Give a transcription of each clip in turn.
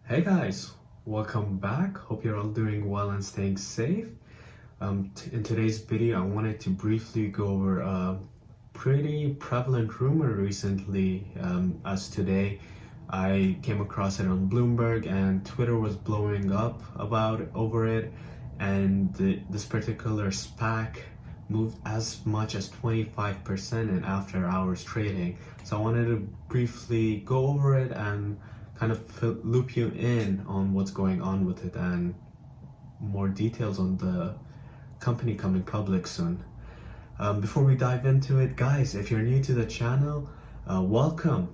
Hey guys, welcome back. Hope you're all doing well and staying safe. In today's video, I wanted to briefly go over a pretty prevalent rumor recently. As today, I came across it on Bloomberg and Twitter was blowing up over it, and this particular SPAC moved as much as 25% in after hours trading. So I wanted to briefly go over it and kind of loop you in on what's going on with it and more details on the company coming public soon. Before we dive into it, guys, if you're new to the channel, welcome.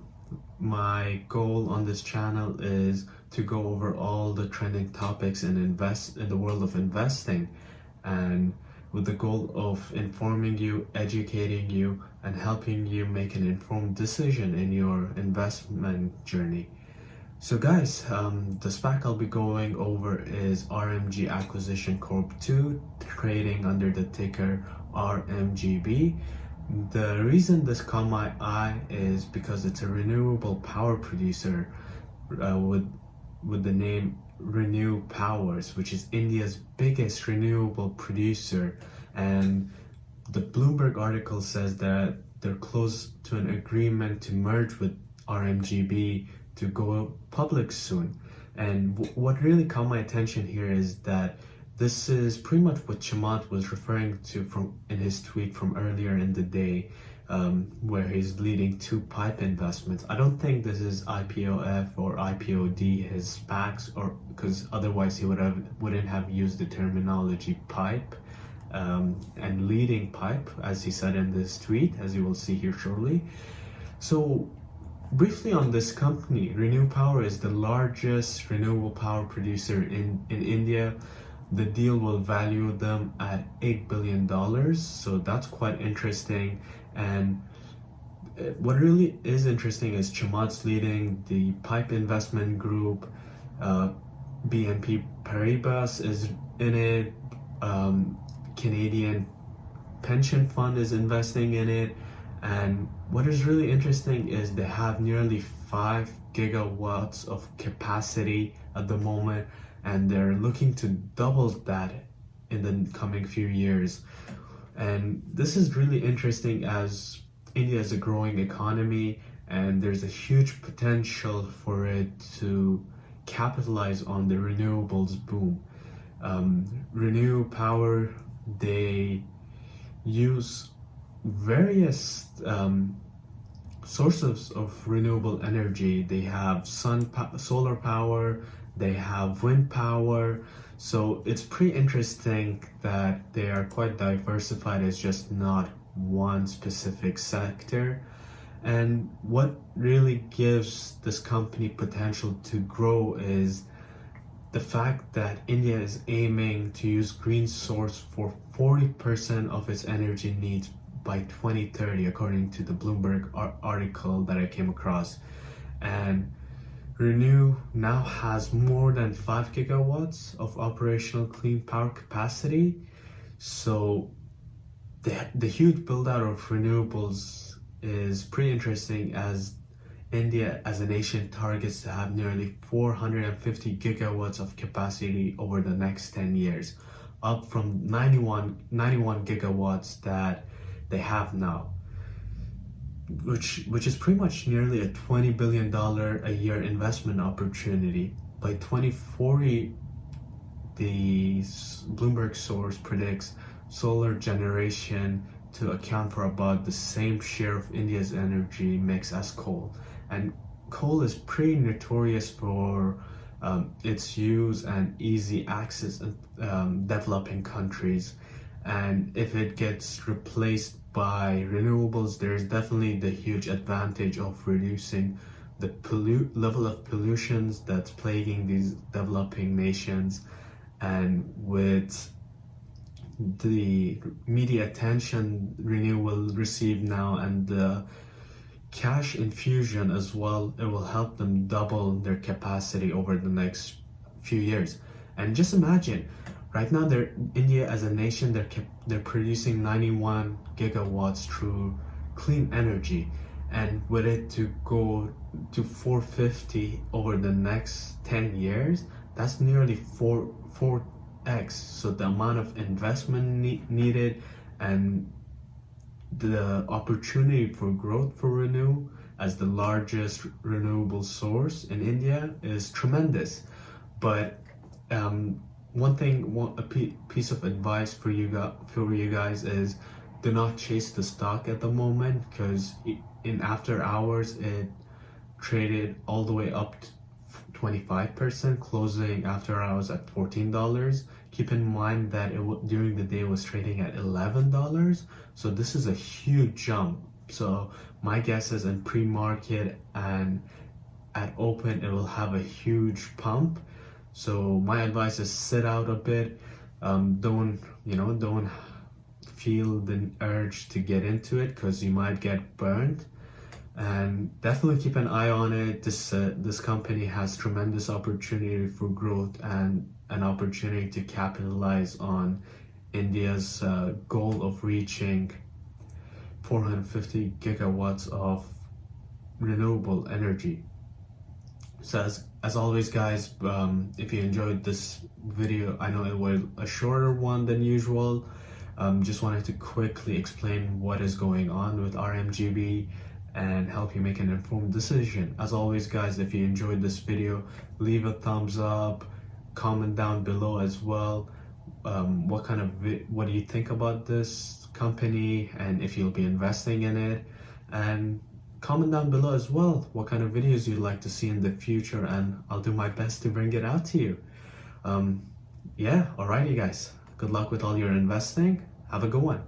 My goal on this channel is to go over all the trending topics and invest in the world of investing, and with the goal of informing you, educating you, and helping you make an informed decision in your investment journey. So guys, the SPAC I'll be going over is RMG Acquisition Corp 2, trading under the ticker RMGB. The reason this caught my eye is because it's a renewable power producer with the name ReNew Powers, which is India's biggest renewable producer. And the Bloomberg article says that they're close to an agreement to merge with RMGB to go public soon. And what really caught my attention here is that this is pretty much what Chamath was referring to in his tweet from earlier in the day, where he's leading two pipe investments. I don't think this is IPOF or IPOD, his SPACs, or because otherwise he wouldn't have used the terminology pipe and leading pipe, as he said in this tweet, as you will see here shortly. So briefly on this company, ReNew Power is the largest renewable power producer in India. The deal will value them at $8 billion, so that's quite interesting. And what really is interesting is Chamath's leading the pipe investment group. BNP Paribas is in it. Canadian pension fund is investing in it. And what is really interesting is they have nearly 5 gigawatts of capacity at the moment, and they're looking to double that in the coming few years. And this is really interesting as India is a growing economy and there's a huge potential for it to capitalize on the renewables boom. ReNew Power, they use various sources of renewable energy. They have solar power, they have wind power, so it's pretty interesting that they are quite diversified. It's just not one specific sector. And what really gives this company potential to grow is the fact that India is aiming to use green source for 40% of its energy needs by 2030, according to the Bloomberg article that I came across. And ReNew now has more than 5 gigawatts of operational clean power capacity. So the huge build out of renewables is pretty interesting, as India as a nation targets to have nearly 450 gigawatts of capacity over the next 10 years, up from 91 gigawatts that they have now, which is pretty much nearly a $20 billion a year investment opportunity. By 2040, the Bloomberg source predicts solar generation to account for about the same share of India's energy mix as coal. And coal is pretty notorious for its use and easy access in developing countries. And if it gets replaced by renewables, there's definitely the huge advantage of reducing the level of pollutions that's plaguing these developing nations. And with the media attention ReNew will receive now and the cash infusion as well, it will help them double their capacity over the next few years. And just imagine, right now, India as a nation, they're producing 91 gigawatts through clean energy, and with it to go to 450 over the next 10 years, that's nearly 4x. So the amount of investment needed and the opportunity for growth for ReNew as the largest renewable source in India is tremendous. But piece of advice for you guys is, do not chase the stock at the moment, because in after hours it traded all the way up to 25%, closing after hours at $14. Keep in mind that during the day it was trading at $11, so this is a huge jump. So my guess is in pre-market and at open it will have a huge pump. So my advice is sit out a bit. Don't feel the urge to get into it, because you might get burned. And definitely keep an eye on it. This company has tremendous opportunity for growth and an opportunity to capitalize on India's goal of reaching 450 gigawatts of renewable energy. So as always guys, if you enjoyed this video, I know it was a shorter one than usual. Just wanted to quickly explain what is going on with RMGB and help you make an informed decision. As always guys, if you enjoyed this video, leave a thumbs up, comment down below as well what do you think about this company and if you'll be investing in it, and comment down below as well what kind of videos you'd like to see in the future, and I'll do my best to bring it out to you. Yeah, alrighty guys, good luck with all your investing. Have a good one.